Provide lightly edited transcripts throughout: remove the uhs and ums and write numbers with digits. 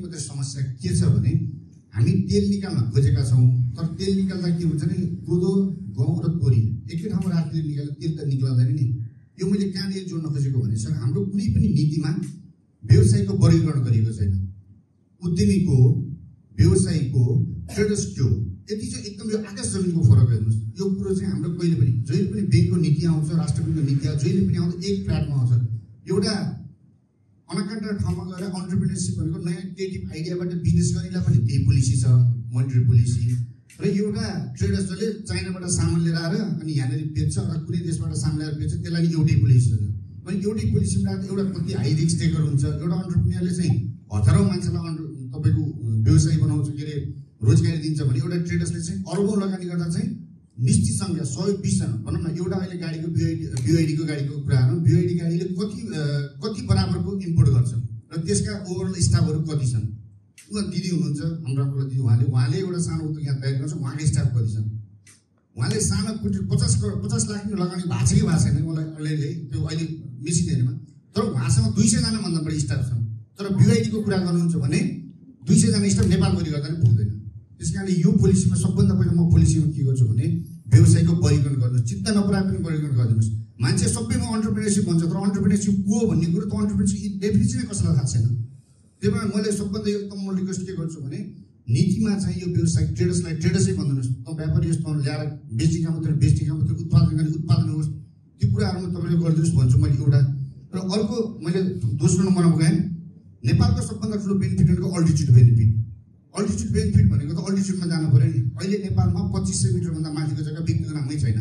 चाहिँ समस्या के छ भने हामी तेल निकाल्न खोजेका छौँ, तर तेल निकाल्दा के हुन्छ नि, कोदो गहुँ र तोरी एकै ठाउँमा राखेर निकाल्दा तेल त निकाल्दैन नि। यो मैले कहाँनिर जोड्न खोजेको भने सर, हाम्रो कुनै पनि नीतिमा व्यवसायको वर्गीकरण गरिएको छैन। उद्यमीको, व्यवसायीको, ट्रेडर्सको यति चाहिँ एकदम यो आकाश जमिनको फरक हेर्नुहोस्। यो कुरो चाहिँ हाम्रो कहिले पनि जहिले पनि ब्याङ्कको नीति आउँछ, राष्ट्रको नीति आउँछ, जहिले पनि आउँदा एक फ्ल्याटमा आउँछ। एउटा अनकान्टा ठाउँमा गएर अन्टरप्रिनरसिप भनेको नयाँ क्रिएटिभ आइडियाबाट बिजनेस गर्नेलाई पनि त्यही पोलिसी छ, मोनिटरी पोलिसी। र एउटा ट्रेडर्स जसले चाइनाबाट सामान लिएर आएर अनि यहाँनिर बेच्छ र कुनै देशबाट सामान ल्याएर बेच्छ, त्यसलाई नि एउटै पोलिसी छ। अनि एउटै पोलिसीमा एउटा कति हाई रिस्क टेकर हुन्छ। एउटा अन्टरप्रिनरले चाहिँ हजारौँ मान्छेलाई तपाईँको व्यवसाय बनाउँछ, के अरे रोजगारी दिन्छ भने एउटा ट्रेडर्सले चाहिँ अरबौँ लगानी गर्दा चाहिँ निश्चित सङ्ख्या 120 जना भनौँ न। एउटा अहिले गाडीको BYD को गाडीको कुरा गरौँ, BYD गाडीले कति बराबरको इम्पोर्ट गर्छ र त्यसका ओभरअल स्टाफहरू कति छन्? उहाँ दिदी हुनुहुन्छ, हाम्रो दिदी, उहाँले एउटा सानो उद्योग यहाँ तयार गर्छ, उहाँको स्टाफ कति छन्? उहाँले सानो 50 लाख लगानी भएको छ कि भएको छैन मलाई अलिअलि त्यो अहिले मिसिनेरीमा, तर उहाँसँग 200 जनाभन्दा बढी स्टाफ छन्। तर BYD को कुरा गर्नुहुन्छ भने 200 जना स्टाफ नेपालभरि गर्दा पनि पुग्दैन। त्यस कारणले यो पोलिसीमा सबभन्दा पहिला म पोलिसीमा के गर्छु भने व्यवसायको वर्गीकरण गर्नुहोस्, चित्त नपराए पनि वर्गीकरण गरिदिनुहोस्। मान्छे सबैमा अन्टरप्रिनरसिप भन्छ, तर अन्टरप्रिनरसिप को भन्ने कुरो त अन्टरप्रिनरसिप डेफिनेसन कसैलाई थाहा छैन। त्यही भएर मैले सबभन्दा एकदम म रिक्वेस्ट के गर्छु भने नीतिमा चाहिँ यो व्यवसाय ट्रेडर्सलाई ट्रेडर्सै भन्नुहोस्। त व्यापारी यस्तो ल्याएर बेच्ने काम मात्रै बेच्ने काम मात्रै, उत्पादन गर्ने उत्पादन होस्, त्यो कुराहरूमा तपाईँले गरिदिनुहोस् भन्छु मैले एउटा। र अर्को मैले दोस्रो नम्बरमा गएँ, नेपालको सबभन्दा ठुलो बेनिफिट भनेको अल्टिट्युड बेनिफिट। अल्टिट्युड बेनिफिट भनेको त अल्टिट्युडमा जानु पऱ्यो नि। अहिले नेपालमा 2500 मिटरभन्दा माथिको जग्गा व्यक्तिको नाममै छैन।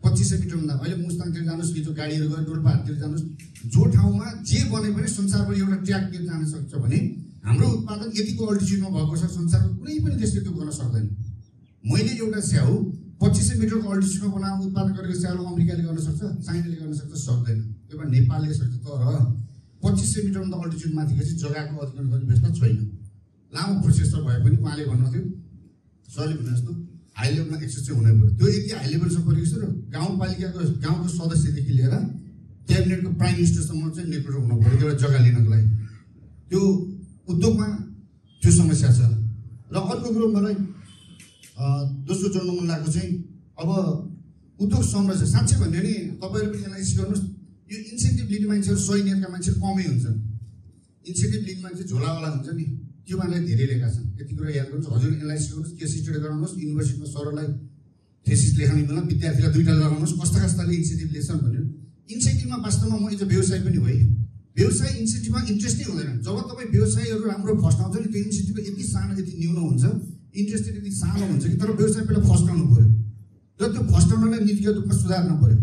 2500 मिटरभन्दा अहिले मुस्ताङतिर जानुहोस् कि जो गाडीहरू गएर डोल्पाहरूतिर जानुहोस्, जो ठाउँमा जे बने पनि संसारभरि एउटा ट्र्याक जान सक्छ भने हाम्रो उत्पादन यतिको अल्टिट्युडमा भएको छ, संसारको कुनै पनि देशले त्यो गर्न सक्दैन। मैले एउटा स्याउ 2500 मिटरको अल्टिट्युडमा बनाएर उत्पादन गरेको स्याउ अमेरिकाले गर्न सक्छ, चाइनाले गर्न सक्छ? सक्दैन। त्यो भएर नेपालले सक्छ। तर 2500 मिटरभन्दा अल्टिट्युड माथिको चाहिँ जग्गाको अधिग्रहण गर्ने व्यवस्था छैन। लामो प्रोसेस भए पनि उहाँले भन्नुभयो, सरले भने जस्तो हाई लेभलमा एक्सेस चाहिँ हुनै पऱ्यो। त्यो यति हाई लेभलसम्म गरेको छ र गाउँको सदस्यदेखि लिएर क्याबिनेटको प्राइम मिनिस्टरसम्म चाहिँ नेतृत्व हुनु पऱ्यो एउटा जग्गा लिनको लागि। त्यो उद्योगमा त्यो समस्या छ। र अर्को कुरो मलाई दोस्रो जोड्न मन लागेको चाहिँ अब उद्योग संरचना साँच्चै भन्यो नि तपाईँहरू पनि एनालाइसिस गर्नुहोस्। यो इन्सेन्टिभ लिने मान्छेहरू 100 इयरका मान्छेहरू कमै हुन्छन्। इन्सेन्टिभ लिने मान्छे झोलावाला हुन्छ नि, त्यो मान्छेलाई धेरै लेखा छन्। यति कुरा याद गर्नुहोस्। हजुर एनालाइसिस गर्नुहोस्, केस स्टडी गराउनुहोस्, युनिभर्सिटीमा सरलाई थेसिस लेखाउने बेला विद्यार्थीलाई 2टा लगाउनुहोस्, कस्ताले इन्सेन्टिभ लिएछन् भन्यो। इन्सेन्टिभमा वास्तवमा म एज अ व्यवसाय पनि भएँ। व्यवसाय इन्सेन्टिभमा इन्ट्रेस्टै हुँदैन। जब तपाईँ व्यवसायहरू राम्रो फस्टाउँछ नि, त्यो इन्सेन्टिभ यति सानो यति न्यून हुन्छ, इन्ट्रेस्ट यति सानो हुन्छ कि तर व्यवसाय पहिला फस्टाउनु पऱ्यो र त्यो फस्टाउनलाई नीतिगत रूपमा सुधार्नु पऱ्यो।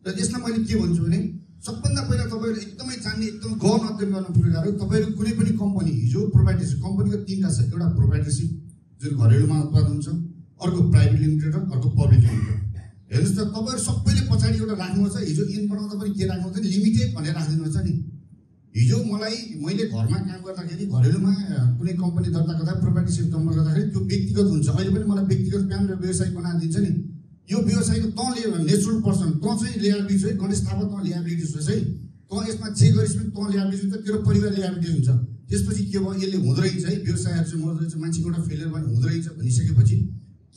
र त्यसलाई मैले के भन्छु भने सबभन्दा पहिला तपाईँहरू एकदमै जान्ने, एकदम गहन अध्ययन गर्नु पुगेर तपाईँहरू कुनै पनि कम्पनी, हिजो प्रोप्राइटरसिप कम्पनीको 3टा छ। एउटा प्रोप्राइटरसिप जुन घरेलुमा उत्पादन हुन्छ, अर्को प्राइभेट लिमिटेड र अर्को पब्लिक लिमिटेड। हेर्नुहोस् त, तपाईँहरू सबैले पछाडि एउटा राख्नुहुन्छ। हिजो ऐन बनाउँदा पनि के राख्नुहुन्छ नि, लिमिटेड भनेर राखिदिनुहुन्छ नि। हिजो मैले घरमा काम गर्दाखेरि घरेलुमा कुनै कम्पनी दर्ता गर्दा प्रोप्राइटरसिप जम्मा गर्दाखेरि त्यो व्यक्तिगत हुन्छ। अहिले पनि मलाई व्यक्तिगत काम र व्यवसाय बनाइदिन्छ नि। यो व्यवसायको त नेचुरल पर्सन, त चाहिँ लियाबिलिटी है, गणेश थापा त लियाबिलिटी होस् है, त यसमा जे गरिस् पनि त लियाबिलिटी हुन्छ, तेरो परिवार लियाबिलिटी हुन्छ। त्यसपछि के भयो, यसले हुँदो रहेछ है, व्यवसायहरू चाहिँ मर्दो रहेछ, मान्छेको एउटा फेलियर भयो हुँदो रहेछ भनिसकेपछि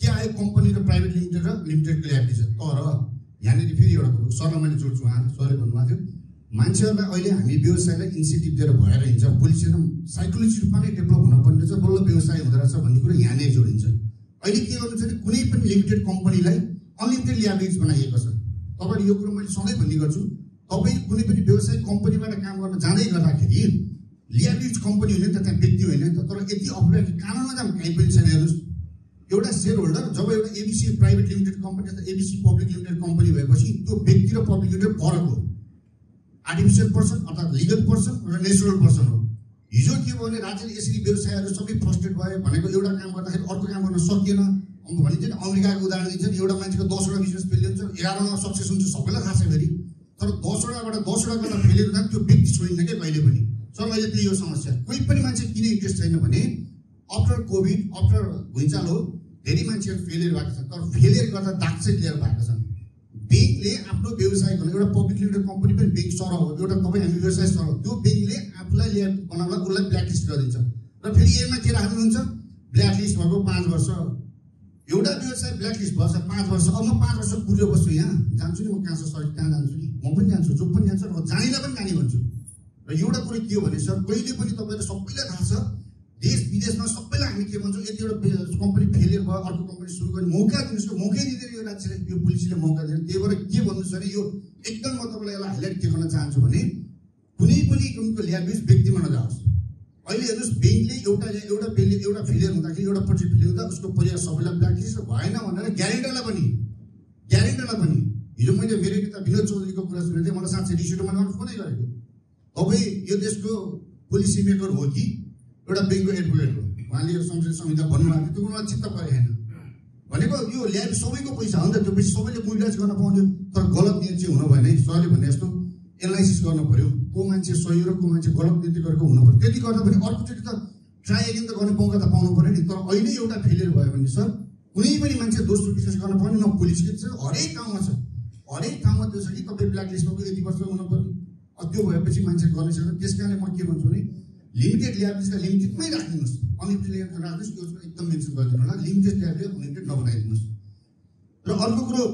के आयो, कम्पनी र प्राइभेट लिमिटेड र लिमिटेडको लियाबिलिटी छ। तर यहाँनिर फेरि एउटा कुरो सरलाई मैले जोड्छु, उहाँले सरले भन्नुभएको थियो मान्छेहरूलाई अहिले हामी व्यवसायलाई इन्सेन्टिभ दिएर भएर हिँड्छ, पोलिसी साइकोलोजी रूपमा नै डेभलप हुनुपर्ने रहेछ, बल्ल व्यवसाय हुँदो रहेछ भन्ने कुरो यहाँनिर जोडिन्छ। अहिले के गर्नु छ भने कुनै पनि लिमिटेड कम्पनीलाई अनलिमिटेड लियाबिलिटी बनाइएको छ। तपाईँले यो कुरो मैले सधैँ भन्ने गर्छु, तपाईँ कुनै पनि व्यवसाय कम्पनीबाट काम गर्न जाँदै गर्दाखेरि लियाबिलिटी कम्पनी हुने त त्यहाँ व्यक्ति होइन नि त। तर यति अफिया कानुनमा जाम कहीँ पनि छैन। हेर्नुहोस्, एउटा सेयर होल्डर जब एउटा एबिसी प्राइभेट लिमिटेड कम्पनी अथवा एबिसी पब्लिक लिमिटेड कम्पनी भएपछि त्यो व्यक्ति र पब्लिक लिमिटेड फरक हो। आर्टिफिसियल पर्सन अर्थात् लिगल पर्सन र नेचुरल पर्सन हो। हिजो के भयो भने राज्यले यसरी व्यवसायहरू सबै फ्रस्ट्रेट भयो भनेको एउटा काम गर्दाखेरि अर्को काम गर्न सकिएन भनिन्छ नि। अमेरिकाको उदाहरण दिन्छ नि, एउटा मान्छेको 10वटा बिजनेस फेलियर हुन्छ, 11वटा सक्सेस हुन्छ, सबैलाई थाहा छ फेरि। तर 10वटाबाट 10वटा गर्दा फेलियर हुँदा त्यो व्यक्ति छोडिन्न क्या कहिले पनि। सर अहिले त्यही हो समस्या। कोही पनि मान्छे किन इन्ट्रेस्ट छैन भने आफ्टर कोभिड, आफ्टर भुइँचालो धेरै मान्छेहरू फेलियर भएको छ। तर फेलियर गर्दा दाग चाहिँ क्लियर भएको छ। ब्याङ्कले आफ्नो व्यवसाय गर्नु, एउटा पब्लिक लिमिटेड कम्पनी पनि ब्याङ्क सरह हो, एउटा तपाईँ हामी व्यवसाय सरह हो। त्यो ब्याङ्कले आफूलाई बनाउनलाई उसलाई ब्ल्याकलिस्ट गरिदिन्छ। र फेरि एमा के राख्नुहुन्छ ब्ल्याकलिस्ट भएको 5 वर्ष एउटा व्यवसाय ब्ल्याकलिस्ट भएछ 5 वर्ष अब म 5 वर्ष पुग्यो बस्छु यहाँ जान्छु नि म कहाँ छ सर कहाँ जान्छु नि म पनि जान्छु जो पनि जान्छ र जानिला पनि जाने भन्छु र एउटा कुरो के हो भने सर कहिले पनि तपाईहरु सबैलाई थाहा छ देश विदेशमा सबैलाई हामी के भन्छौँ यति एउटा कम्पनी फेलियर भयो अर्को कम्पनी सुरु गर्ने मौका दिनुस् मौकै दिँदैन यो राज्यले यो पुलिसले मौका दिँदैन त्यही भएर के भन्नु छ भने यो एकदम म तपाईलाई यसलाई हाइलाइट के गर्न चाहन्छु भने कुनै पनि उनको ल्याबेज व्यक्तिमा नजाओस् अहिले हेर्नुस् बैंकले एउटा फेलियर हुँदाखेरि एउटा प्रोजेक्ट फेलियर हुँदा उसको परिवार सबैलाई ब्ल्याकलिस्ट भएन भनेर ग्यारेन्टरलाई पनि हिजो मैले मेरो पिता विनोद चौधरीको कुरा सुनेको थिएँ मलाई साँच्चै रिस उठ्यो मैले फोनै गरेको तपाईँ यो देशको पोलिसी मेकर हो कि एउटा बैंकको एडभोकेट हो उहाँले यो संहिता भन्नुभएको थियो त्यो उनीलाई चित्त परेन भनेको यो ल्याब सबैको पैसा हो नि त त्यो पैसा सबैले मोबिलाइज गर्न पाउने तर गलत नीति चाहिँ हुनु भएन है सरले भने जस्तो एनालाइसिस गर्नु पर्यो को मान्छे सही र को मान्छे गलत नीति गरेको हुनु पर्यो त्यति गर्दा पनि अर्कोचोटि त ट्राई एगेन त गर्ने मौका त पाउनु पर्यो नि तर अहिले एउटा फेलियर भयो भने सर कुनै पनि मान्छे दोस्रो विश्वास गर्न पाउने न पुलिसले छ हरेक ठाउँमा छ हरेक ठाउँमा त्यो छ कि तपाईँ ब्ल्याकलिस्टमा यति वर्ष हुनु पर्यो त्यो भएपछि मान्छे गर्ने छैन त्यस कारणले म के भन्छु भने लिमिटेड ल्याबलेसलाई लिमिटेडमै राखिदिनुहोस् अनलिमिटेड ल्याब राख्नुहोस् त्यो एकदम मेन्सन गरिदिनु होला लिमिटेड ल्याबले अनलिमिटेड नबनाइदिनुहोस् र अर्को कुरो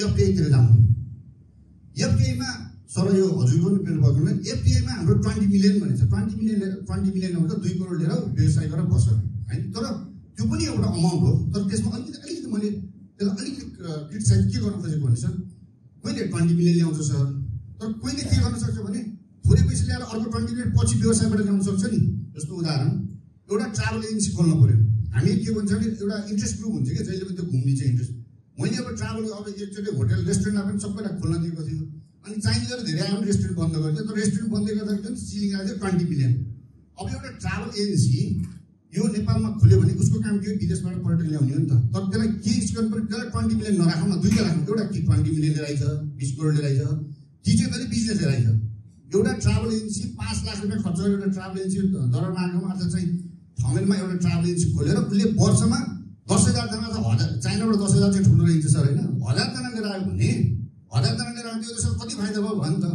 एफटिआईतिर जाउँ एफटिआईमा सर यो हजुरको पनि पेल भएको एफटिआईमा हाम्रो 20 मिलियन भनेको छ 20 मिलियन भनेको 2 करोड लिएर व्यवसाय गरेर बस्छ होइन तर त्यो पनि एउटा अमाउन्ट हो तर त्यसमा अलिकति मैले त्यसलाई अलिकति क्रिटिसाइज के गर्न खोजेको भने सर कहिले 20 मिलियन ल्याउँछ सर तर कहिले के गर्न सक्छ भने थोरै पैसा ल्याएर अर्को 20 मिलियन पछि व्यवसायबाट ल्याउन सक्छ नि जस्तो उदाहरण एउटा ट्राभल एजेन्सी खोल्न पर्यो हामी के भन्छ भने एउटा इन्ट्रेस्ट ग्रुप हुन्छ कि जहिले पनि त्यो घुम्ने चाहिँ इन्ट्रेस्ट मैले अब ट्राभल अब एकचोटि होटल रेस्टुरेन्टमा पनि सबैलाई खोल्न दिएको थियो अनि चाइनिजहरू धेरै आएर रेस्टुरेन्ट बन्द गरिदियो तर रेस्टुरेन्ट बन्द गर्दाखेरि सिलिङ आयो 20 मिलियन अब एउटा ट्राभल एजेन्सी यो नेपालमा खोल्यो भने उसको काम के हो विदेशबाट पर्यटक ल्याउने हो नि त तर त्यसलाई के गर्नु पर्यो त्यसलाई 20 मिलियन नराखौँ न दुईटा राखौँ एउटा कि 20 मिलियन लिएर आइछ 20 करोड लिएर आइछ कि चाहिँ त्यसले बिजनेस लिएर आइछ एउटा ट्राभल एजेन्सी 5 लाख रुपियाँ खर्च गरेर एउटा ट्राभल एजेन्सी दरमार्गमा अथवा चाहिँ थमेलमा एउटा ट्राभल एजेन्सी खोलेर उसले वर्षमा 10,000 जना त चाइनाबाट 10,000 चाहिँ ठुलो रहन्छ सर होइन 1000 जना लिएर आयो भने 1000 जना लिएर आयो त्यो सर कति फाइदा भयो भयो नि त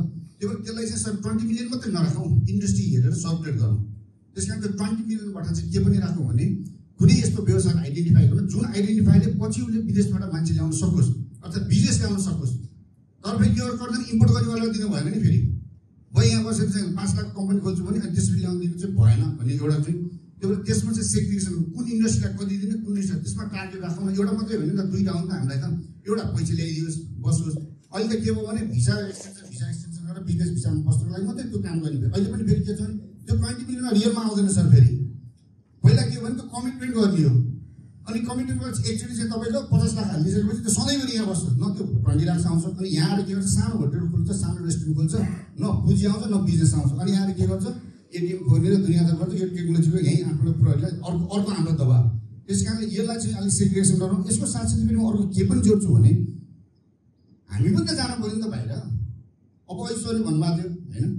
त्यो त्यसलाई चाहिँ सर 20 मिलियन मात्रै नराखौँ इन्डस्ट्री हेरेर सर्कुलेट गरौँ त्यस कारण त्यो 20 मिलियनबाट चाहिँ के पनि राखौँ भने कुनै यस्तो व्यवसाय आइडेन्टिफाई गर्नु जुन आइडेन्टिफाईले पछि उसले विदेशबाट मान्छे ल्याउन सकोस् अर्थात् बिजनेस ल्याउन सकोस् तर फेरि के गर्दैन इम्पोर्ट गर्नेवालालाई दिनु भएन नि फेरि भयो यहाँ बसेर चाहिँ 5 लाख कम्पनी खोल्छु भने अनि त्यसरी ल्याउनु दिनु चाहिँ भएन भन्ने एउटा चाहिँ त्यो त्यसमा चाहिँ सेग्रिगेसन कुन इन्डस्ट्रीलाई कति दिने कुन इन्डस्ट्री त्यसमा टार्गेट राखौँ एउटा मात्रै होइन नि त दुईवटा हो नि त हामीलाई त एउटा पैसा ल्याइदियोस् बस्नुहोस् अहिले त के भयो भने भिसा एक्सटेन्सन गरेर विदेश भिसामा बस्नको लागि मात्रै त्यो काम गर्ने भयो अहिले पनि फेरि के छ भने त्यो 20 मिलियनमा रियलमा आउँदैन सर फेरि पहिला के हो भने त्यो कमिटमेन्ट गर्ने हो अनि कमिटमेन्ट गरेपछि एकचोटि चाहिँ तपाईँको 50 लाख हालिसकेपछि त्यो सधैँभरि यहाँ बस्छ न त्यो 20 लाख आउँछ अनि यहाँ आएर के गर्छ सानो होटल खोल्छ सानो रेस्टुरेन्ट खोल्छ न पुँजी आउँछ न बिजनेस आउँछ अनि यहाँ के गर्छ एटिएम खोलेर दुनियाँदार गर्छ यो टेक्नोलोजीको यहीँ आफ्नो कुराहरूलाई अर्को हाम्रो दबाब त्यस कारणले यसलाई चाहिँ अलिक सेग्रिगेसन गरौँ यसको साथसाथै पनि म अर्को के पनि जोड्छु भने हामी पनि त जानु पऱ्यो नि त बाहिर अब ऐश्वर्य भन्नुभएको थियो होइन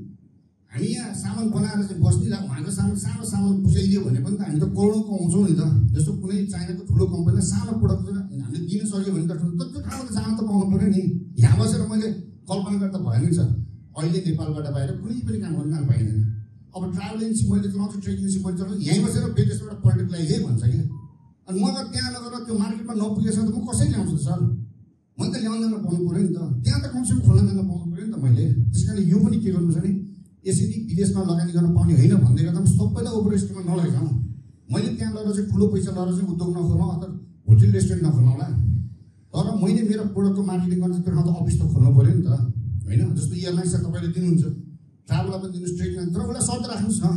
हामी यहाँ सामान बनाएर चाहिँ बस्ने उहाँको सानो सामान पुसाइदियो भने पनि त हामी त करोडौँ कमाउँछौँ नि त जस्तो कुनै चाइनाको ठुलो कम्पनीले सानो प्रोडक्ट हामीले दिन सक्यो भने त त्यो ठाउँमा त जान त पाउनु पऱ्यो नि यहाँ बसेर मैले कल्पना गर्दा भएन नि सर अहिले नेपालबाट बाहिर कुनै पनि काम गर्न जान पाइँदैन अब ट्राभल एजेन्सी मैले चलाउँछु ट्रेकिङ एजेन्सी मैले चलाउँछु यहीँ बसेर विदेशबाट पर्यटक ल्याइदिए भन्छ कि अनि म त त्यहाँ लगेर त्यो मार्केटमा नपुगेछ त म कसरी ल्याउँछु त सर मैले त ल्याउन जान पाउनु पऱ्यो नि त त्यहाँ त कमसेकम खोल्न जान पाउनु पऱ्यो नि त मैले त्यस कारण यो पनि के गर्नु छ भने यसरी विदेशमा लगानी गर्न पाउने होइन भन्दै गर्दा पनि सबैलाई ओभरस्टेमा नलैजाउँ मैले त्यहाँ लगेर चाहिँ ठुलो पैसा लगाएर चाहिँ उद्योग नखोल्नु अथवा होटल रेस्टुरेन्ट नखोल्नु होला तर मैले मेरो प्रोडक्टको मार्केटिङ गर्न त्यो ठाउँ त अफिस त खोल्नु पऱ्यो नि त होइन जस्तो एयरलाइन्स तपाईँले दिनुहुन्छ ट्राभललाई पनि दिनुहोस् ट्रेकिङ तर उसलाई शर्त राख्नुहोस् न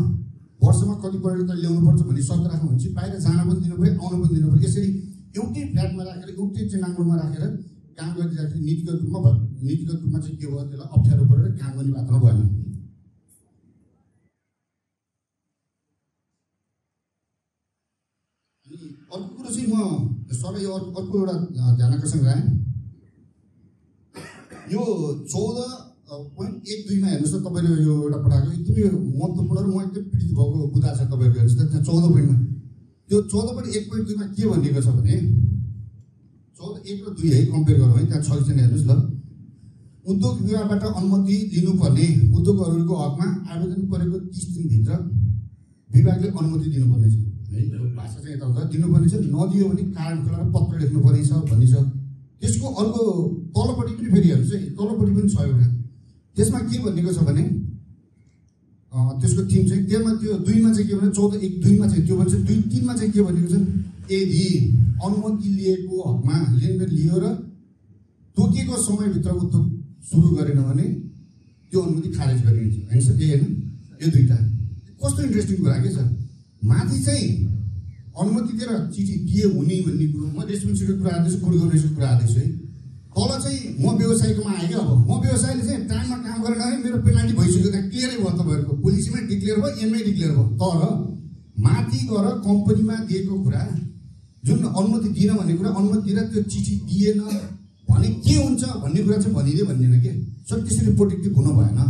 वर्षमा कति पर्यटक ल्याउनुपर्छ भन्ने शर्त राख्नु भने चाहिँ बाहिर जान पनि दिनु पऱ्यो आउनु पनि दिनु पऱ्यो यसरी एउटै फ्ल्याटमा राखेर एउटै चाहिँ नाङ्गोमा राखेर काम गरिदिँदाखेरि नीतिगत रूपमा चाहिँ के भयो त्यसलाई अप्ठ्यारो परेर काम गर्ने मात्र भएन अर्को कुरो चाहिँ म सबै यो अर्को एउटा ध्यान आकर्षण गराएँ यो 14.12मा हेर्नुहोस् त तपाईँले यो एउटा पठाएको एकदमै महत्त्वपूर्ण र म एकदम पीडित भएको बुदा छ तपाईँको हेर्नुहोस् त त्यहाँ 14 पोइन्टमा त्यो 14.1.2मा के भनिएको छ भने 14.1 र 2 है कम्पेयर गरौँ है त्यहाँ 6 हेर्नुहोस् ल उद्योग विभागबाट अनुमति लिनुपर्ने उद्योगहरूको हकमा आवेदन गरेको 30 दिनभित्र विभागले अनुमति दिनुपर्ने छ है। भाषा चाहिँ यताउता दिनुपर्ने छ, नदियो भने कारण खुलाएर पत्र लेख्नुपर्ने छ भन्ने छ। त्यसको अर्को तलपट्टि पनि फेरि हेर्नुहोस् है, तलपट्टि पनि छ एउटा, त्यसमा के भनेको छ भने त्यसको थिम चाहिँ त्यसमा त्यो 2 मा चाहिँ के भने 14(1)(2) मा चाहिँ त्यो भन्छ, 2(3) मा चाहिँ के भनेको छ, यदि अनुमति लिएको हकमा लेनदेन लियो र तोकिएको समयभित्र उद्योग सुरु गरेन भने त्यो अनुमति खारेज गरिन्छ हैन सर। के हैन यो दुईटा कस्तो इन्ट्रेस्टिङ कुरा के छ। माथि चाहिँ अनुमति दिएर चिठी दिए हुने भन्ने कुरो, म रेस्पोन्सिबिलिटी कुरा आउँदैछु, गुड गभर्नेन्सको कुरा आउँदैछु है। तल चाहिँ म व्यवसायकोमा आएँ अब म व्यवसायले चाहिँ टाइममा काम गरेन भने मेरो पेनाल्टी भइसक्यो, त्यहाँ क्लियरै भयो तपाईँहरूको, पोलिसीमै डिक्लेयर भयो, एनमै डिक्लेयर भयो। तर माथि गएर कम्पनीमा दिएको कुरा जुन अनुमति दिएन भन्ने कुरा, अनुमति दिएर त्यो चिठी दिएन भने के हुन्छ भन्ने कुरा चाहिँ भनिदिए भन्दैन के सर। त्यसरी प्रोटेक्टिभ हुनु भएन।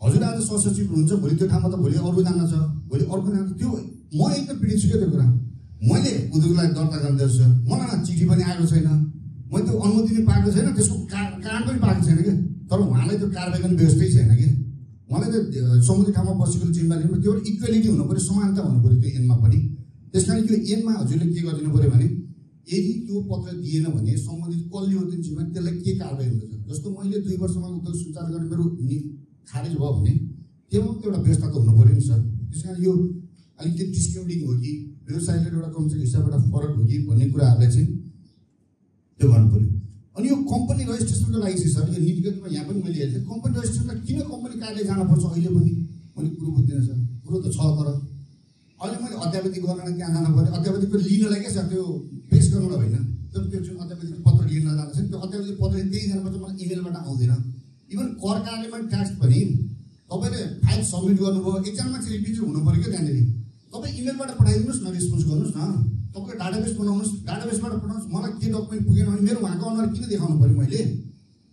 हजुर आज सहसचिव हुनुहुन्छ, भोलि त्यो ठाउँमा त भोलि अरू जान छ, भोलि अर्को जान, त्यो म एकदम पीडित छु क्या त्यो कुरा। मैले उद्योगलाई दर्ता गर्दैछु सर, मलाई चिठी पनि आएको छैन, मैले त्यो अनुमति पनि पाएको छैन, त्यसको कारण पनि पाएको छैन कि। तर उहाँलाई त्यो कारबाही गर्ने व्यवस्थै छैन कि। उहाँलाई त समुद्री ठाउँमा बसेको जिम्मेवारीमा त्यो इक्वेलिटी हुनु पऱ्यो, समानता हुनु पऱ्यो त्यो एनमा पनि। त्यस कारण यो एनमा हजुरले के गरिदिनु पऱ्यो भने यदि त्यो पत्र दिएन भने सम्बन्धित कसले हो त्यो जिम्मेवारी, त्यसलाई के कारबाही हुन्छ। जस्तो मैले 2 वर्षमा उद्योग सुचारू गर्ने मेरो खारेज भयो भने त्योमा एउटा व्यवस्था त हुनु पऱ्यो नि सर। त्यस कारण यो अलिकति डिस्काउन्टिङ हो कि व्यवसायले एउटा कमसेकम हिसाबबाट फरक हो कि भन्ने कुराहरूलाई चाहिँ त्यो गर्नु पऱ्यो। अनि यो कम्पनी रजिस्ट्रेसनको लागि चाहिँ सर यो नीतिगतमा यहाँ पनि मैले हेरेँ, कम्पनी रजिस्ट्रेसनलाई किन कम्पनी कार्यालय जानुपर्छ अहिले पनि मैले कुरो बुझ्दिनँ सर। कुरो त छ, तर अहिले मैले अध्यावधि गर्न त्यहाँ जानु पऱ्यो, अध्यावधिको लिनलाई क्या सर, त्यो पेस गर्नुलाई होइन, त्यो जुन अध्यावधिक पत्र लिन जान्छ त्यो अध्यावधिक पत्र त्यही जानुपर्छ, मलाई इमेलबाट आउँदैन। इभन कर कार्यालयमा ट्याक्स पनि तपाईँले फाइल सबमिट गर्नुभयो, एकजना मान्छे रिपिटेड हुनु पऱ्यो क्या त्यहाँनिर। तपाईँ इमेलबाट पठाइदिनुहोस् न, रेस्पोन्स गर्नुहोस् न, तपाईँको डाटाबेस बनाउनुहोस्, डाटाबेसबाट पठाउनुहोस्। मलाई के डकुमेन्ट पुगेन भने मेरो उहाँको अनुहार किन देखाउनु पऱ्यो, मैले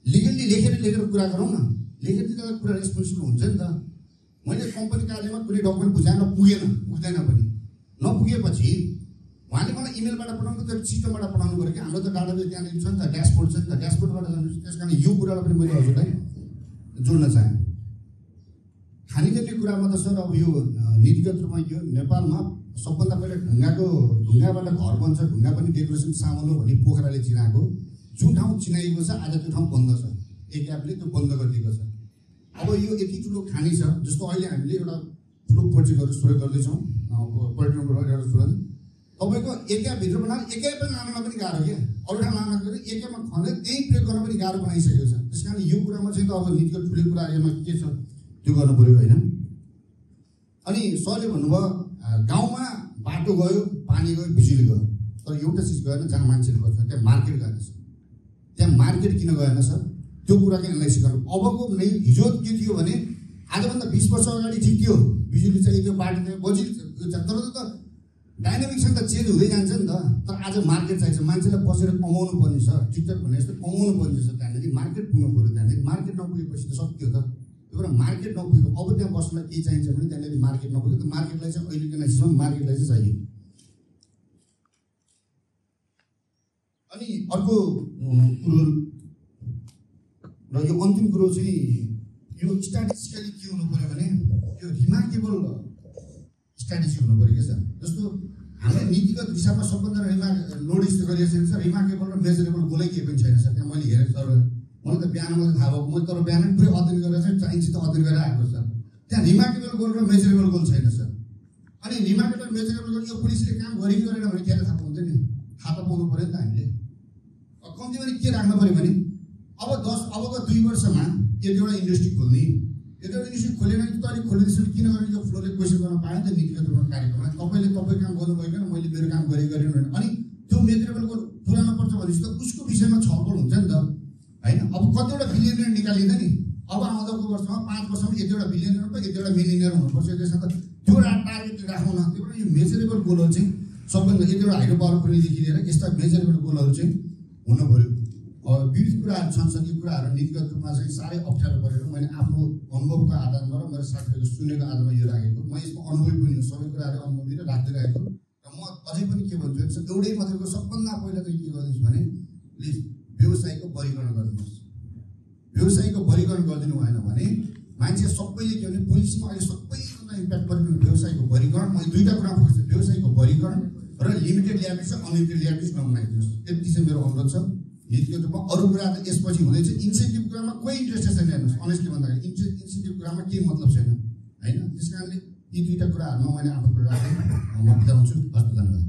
लिगल्ली लेखेर कुरा गरौँ न, लेखेर दिँदा कुरा रेस्पोन्सिबल हुन्छ नि त। मैले कम्पनी कार्यालयमा कुनै डकुमेन्ट बुझाएर पुग्दैन पनि, नपुगेपछि उहाँले मलाई इमेलबाट पठाउनु, त्यो सिस्टमबाट पठाउनु पऱ्यो कि। हाम्रो त डाटाबेस त्यहाँनिर छ नि त, ड्यासबोर्ड छ नि त, ड्यासबोर्डबाट जानुहोस्। त्यस कारण यो कुरालाई पनि मैले हजुरलाई जोड्न चाहेँ। खानीजन्य कुरामा त सर अब यो नीतिगत रूपमा यो नेपालमा सबभन्दा पहिला ढुङ्गाबाट घर बन्छ, ढुङ्गा पनि डेकोरेसन सामान हो भने पोखराले चिनाएको, जुन ठाउँ चिनाइएको छ आज त्यो ठाउँ बन्द छ, एकापले त्यो बन्द गरिदिएको छ। अब यो यति ठुलो खानी छ, जस्तो अहिले हामीले एउटा ठुलो प्रोजेक्टहरू सुरु गर्दैछौँ पर्यटनबाट एउटा सुरु, तपाईँको एकाभित्र बनाएर एकै पनि लान पनि गाह्रो क्या, अरू ठाउँ लान पनि एकैमा खनेर त्यही प्रयोग गर्न पनि गाह्रो बनाइसकेको छ। त्यस कारण यो कुरामा चाहिँ त अब नीतिगत ठुलो कुरा यसमा के छ त्यो गर्नु पऱ्यो होइन। अनि सरले भन्नुभयो गाउँमा बाटो गयो, पानी गयो, बिजुली गयो, तर एउटा चिज गएन जहाँ मान्छेले बस्छ, त्यहाँ मार्केट गएन सर। त्यहाँ मार्केट किन गएन सर, त्यो कुरा किन एनालाइसिस गर्नु। अबको नै हिजो के थियो भने आजभन्दा 20 वर्ष अगाडि ठिक थियो, बिजुली चाहिँ त्यो बाटो थियो बजी, तर त डाइनामिक्स त चेन्ज हुँदै जान्छ नि त। तर आज मार्केट चाहिन्छ, मान्छेलाई बसेर कमाउनु पर्ने छ, टिकटक भने जस्तो कमाउनु पर्ने छ, त्यहाँनिर मार्केट पुग्नु पऱ्यो। त्यहाँनिर मार्केट नपुगेपछि त सक्यो त, त्यो भएर मार्केट नपुगेको अब त्यहाँ बस्नलाई के चाहिन्छ भने त्यहाँनिर मार्केट नपुग्यो, त्यो मार्केटलाई चाहिँ अहिलेको नेक्स्टमा मार्केटलाई चाहिँ चाहियो। अनि अर्को कुरो र यो अन्तिम कुरो चाहिँ यो स्ट्राटेजिकली के हुनु पऱ्यो भने यो रिमार्केबल स्ट्राटेजी हुनु पऱ्यो क्या सर। जस्तो हामीले नीतिगत हिसाबमा सबभन्दा नोटिस गरिएको छ, रिमार्केबल र मेजरेबल गोलै केही पनि छैन सर। त्यहाँ मैले हेरेँ सर, मलाई त बिहान मलाई थाहा भएको, मैले तर बिहान पुरै अध्ययन गरेर चाहिँ चाहिन्छ त अध्ययन गरेर आएको सर। त्यहाँ रिमार्केबल गोल र मेजरेबल गोल छैन सर। अनि रिमार्केबल मेजरेबल गोल यो पुलिसले काम गरेन भने के थाहा पाउँछ नि, थाहा त पाउनु पऱ्यो नि त हामीले। कम्तीमा के राख्नु पऱ्यो भने अबको 2 वर्षमा एउटा इन्डस्ट्री खोल्ने, एउटा इन्डस्ट्री खोलेन कि तैँले खोलिदिएपछि किन गर्ने, यो फ्लोले क्वेसन गर्न पाएन त नीतिगत रूपमा कार्यक्रममा। तपाईँले तपाईँ काम गर्नुभएको न, मैले मेरो काम गरेन भने अनि त्यो मेजरेबल गोल पुऱ्याउनु पर्छ भनेपछि त उसको विषयमा छलफल हुन्छ नि त होइन। अब कतिवटा बिलियनियर निकालिँदा नि, अब आउँदाको वर्षमा 5 वर्षमा यतिवटा बिलियनियर र यतिवटा मिलियनियर हुनुपर्छ, त्यसमा त त्यो टार्गेट राखौँ न। त्यो पनि यो मेजरेबल गोलहरू चाहिँ सबभन्दा यतिवटा हाइड्रो पावर प्रोजेक्टदेखि लिएर यस्ता मेजरेबल गोलहरू चाहिँ हुनु पऱ्यो। विविध कुराहरू छन् सर, यो कुराहरू नीतिगत रूपमा चाहिँ साह्रै अप्ठ्यारो परेर मैले आफ्नो अनुभवको आधारमा र मेरो साथीहरूको सुनेको आधारमा यो राखेको। म यसमा अनुभवी पनि हो, सबै कुराहरू अनुभवी र राख्दै राखेको। र म अझै पनि के भन्छु भने एउटै मात्रैको सबभन्दा पहिला चाहिँ के गरिदिनुहोस् भने प्लिज व्यवसायको वर्गीकरण गरिदिनुहोस्। व्यवसायको वर्गीकरण गरिदिनु भएन भने मान्छे सबैले के भने पोलिसीमा अहिले सबै सबैसँग इम्प्याक्ट परेको व्यवसायको वर्गीकरण, मैले दुईवटा कुरा फोकस गर्छु, व्यवसायको वर्गीकरण र लिमिटेड ल्याबिलिटी र अनलिमिटेड ल्याबिलिटी नबनाइदिनुहोस्। त्यति चाहिँ मेरो अनुरोध छ नीतिगत रूपमा। अरू कुरा त यसपछि हुँदैछ। इन्सेन्टिभ कुरामा कोही इन्ट्रेस्टेड छैन हेर्नुहोस्, अनेस्टली भन्दाखेरि इन्सेन्टिभ कुरामा केही मतलब छैन होइन। त्यस कारणले यी दुईवटा कुराहरूमा मैले आफ्नो कुरा राखेँ। म बिदा हुन्छु। हस्, धन्यवाद।